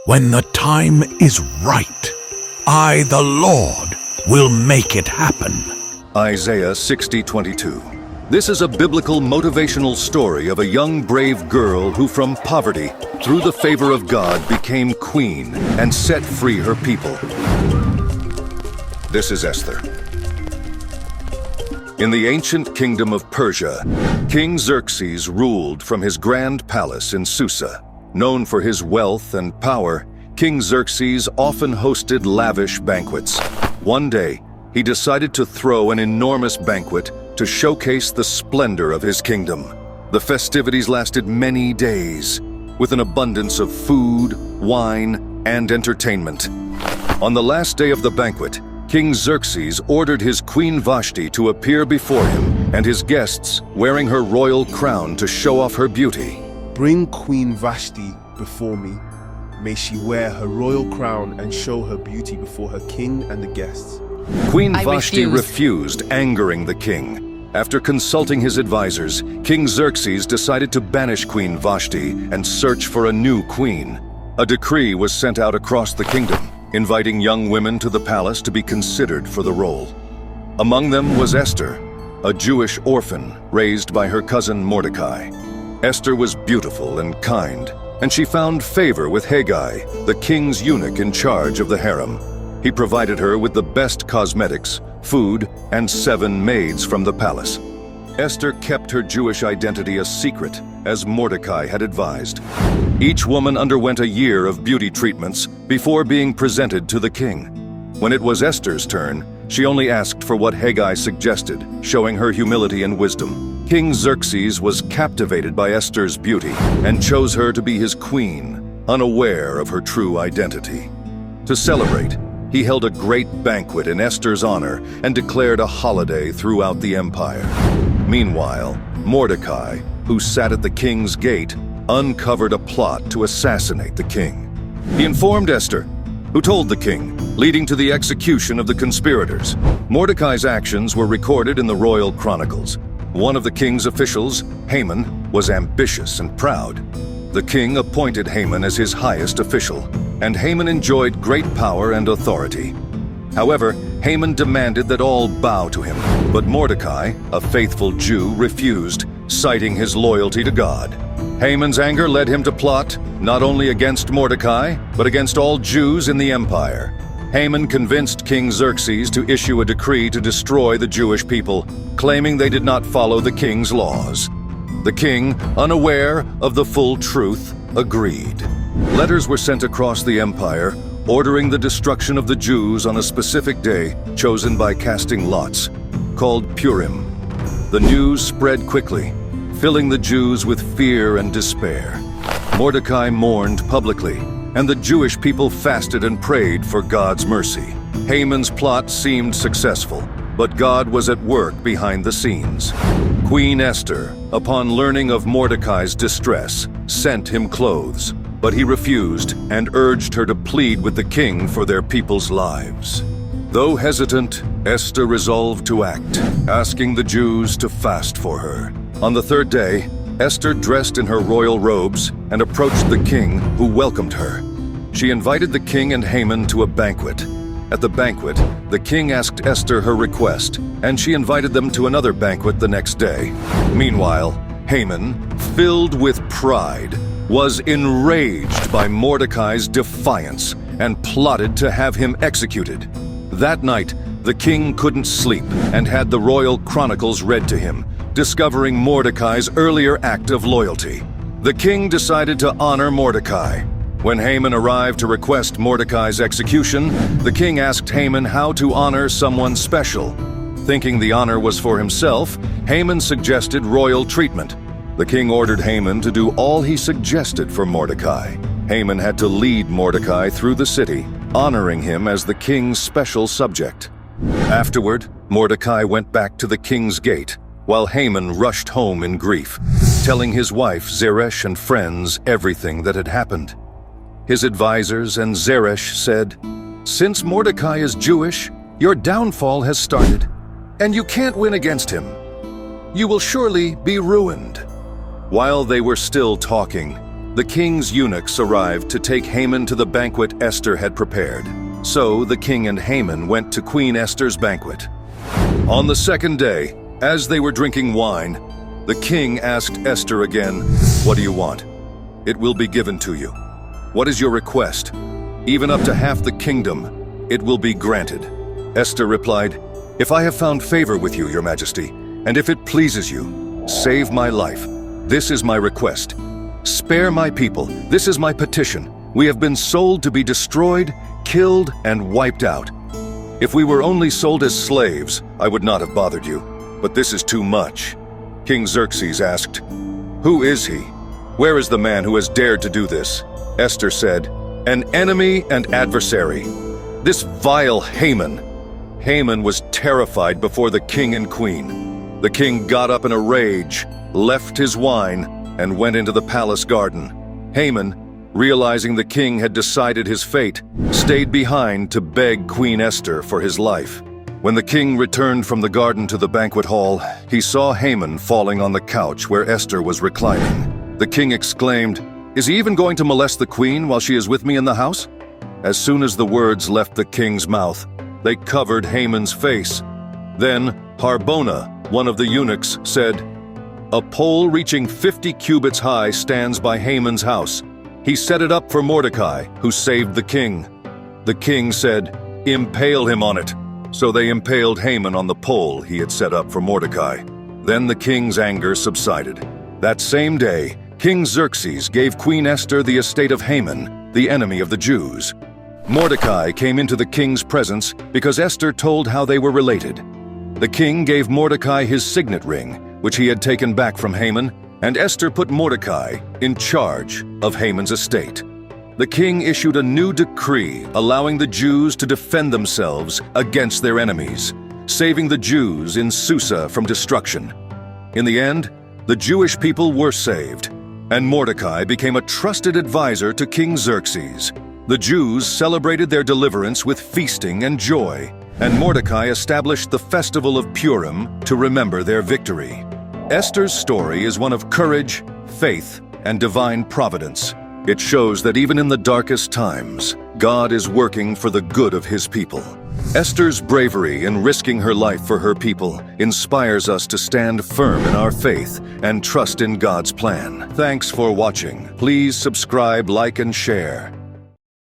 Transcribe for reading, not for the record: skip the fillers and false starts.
When the time is right, I, the Lord, will make it happen. Isaiah 60:22. This is a biblical motivational story of a young brave girl who from poverty, through the favor of God, became queen and set free her people. This is Esther. In the ancient kingdom of Persia, King Xerxes ruled from his grand palace in Susa. Known for his wealth and power, King Xerxes often hosted lavish banquets. One day, he decided to throw an enormous banquet to showcase the splendor of his kingdom. The festivities lasted many days, with an abundance of food, wine, and entertainment. On the last day of the banquet, King Xerxes ordered his Queen Vashti to appear before him and his guests wearing her royal crown to show off her beauty. Bring Queen Vashti before me. May she wear her royal crown and show her beauty before her king and the guests. Queen Vashti refused, angering the king. After consulting his advisors, King Xerxes decided to banish Queen Vashti and search for a new queen. A decree was sent out across the kingdom, inviting young women to the palace to be considered for the role. Among them was Esther, a Jewish orphan raised by her cousin Mordecai. Esther was beautiful and kind, and she found favor with Haggai, the king's eunuch in charge of the harem. He provided her with the best cosmetics, food, and 7 maids from the palace. Esther kept her Jewish identity a secret, as Mordecai had advised. Each woman underwent a year of beauty treatments before being presented to the king. When it was Esther's turn, she only asked for what Haggai suggested, showing her humility and wisdom. King Xerxes was captivated by Esther's beauty and chose her to be his queen, unaware of her true identity. To celebrate, he held a great banquet in Esther's honor and declared a holiday throughout the empire. Meanwhile, Mordecai, who sat at the king's gate, uncovered a plot to assassinate the king. He informed Esther, who told the king, leading to the execution of the conspirators. Mordecai's actions were recorded in the royal chronicles. One of the king's officials, Haman, was ambitious and proud. The king appointed Haman as his highest official, and Haman enjoyed great power and authority. However, Haman demanded that all bow to him, but Mordecai, a faithful Jew, refused, citing his loyalty to God. Haman's anger led him to plot not only against Mordecai, but against all Jews in the empire. Haman convinced King Xerxes to issue a decree to destroy the Jewish people, claiming they did not follow the king's laws. The king, unaware of the full truth, agreed. Letters were sent across the empire, ordering the destruction of the Jews on a specific day chosen by casting lots, called Purim. The news spread quickly, filling the Jews with fear and despair. Mordecai mourned publicly, and the Jewish people fasted and prayed for God's mercy. Haman's plot seemed successful, but God was at work behind the scenes. Queen Esther, upon learning of Mordecai's distress, sent him clothes, but he refused and urged her to plead with the king for their people's lives. Though hesitant, Esther resolved to act, asking the Jews to fast for her. On the 3rd day, Esther dressed in her royal robes and approached the king, who welcomed her. She invited the king and Haman to a banquet. At the banquet, the king asked Esther her request, and she invited them to another banquet the next day. Meanwhile, Haman, filled with pride, was enraged by Mordecai's defiance and plotted to have him executed. That night, the king couldn't sleep and had the royal chronicles read to him, discovering Mordecai's earlier act of loyalty. The king decided to honor Mordecai. When Haman arrived to request Mordecai's execution, the king asked Haman how to honor someone special. Thinking the honor was for himself, Haman suggested royal treatment. The king ordered Haman to do all he suggested for Mordecai. Haman had to lead Mordecai through the city, honoring him as the king's special subject. Afterward, Mordecai went back to the king's gate, while Haman rushed home in grief, telling his wife Zeresh and friends everything that had happened. His advisors and Zeresh said, "Since Mordecai is Jewish, your downfall has started, and you can't win against him. You will surely be ruined." While they were still talking, The king's eunuchs arrived to take Haman to the banquet Esther had prepared. So the king and Haman went to Queen Esther's banquet. On the second day, as they were drinking wine, the king asked Esther again, "What do you want? It will be given to you. What is your request? Even up to half the kingdom, it will be granted." Esther replied, "If I have found favor with you, your majesty, and if it pleases you, save my life. This is my request. Spare my people. This is my petition. We have been sold to be destroyed, killed, and wiped out. If we were only sold as slaves, I would not have bothered you. But this is too much." King Xerxes asked, "Who is he? Where is the man who has dared to do this?" Esther said, "An enemy and adversary. This vile Haman." Haman was terrified before the king and queen. The king got up in a rage, left his wine, and went into the palace garden. Haman, realizing the king had decided his fate, stayed behind to beg Queen Esther for his life. When the king returned from the garden to the banquet hall, he saw Haman falling on the couch where Esther was reclining. The king exclaimed, "Is he even going to molest the queen while she is with me in the house?" As soon as the words left the king's mouth, they covered Haman's face. Then Harbona, one of the eunuchs, said, "A pole reaching 50 cubits high stands by Haman's house. He set it up for Mordecai, who saved the king." The king said, "Impale him on it." So they impaled Haman on the pole he had set up for Mordecai. Then the king's anger subsided. That same day, King Xerxes gave Queen Esther the estate of Haman, the enemy of the Jews. Mordecai came into the king's presence because Esther told how they were related. The king gave Mordecai his signet ring, which he had taken back from Haman, and Esther put Mordecai in charge of Haman's estate. The king issued a new decree allowing the Jews to defend themselves against their enemies, saving the Jews in Susa from destruction. In the end, the Jewish people were saved, and Mordecai became a trusted advisor to King Xerxes. The Jews celebrated their deliverance with feasting and joy, and Mordecai established the festival of Purim to remember their victory. Esther's story is one of courage, faith, and divine providence. It shows that even in the darkest times, God is working for the good of His people. Esther's bravery in risking her life for her people inspires us to stand firm in our faith and trust in God's plan. Thanks for watching. Please subscribe, like, and share.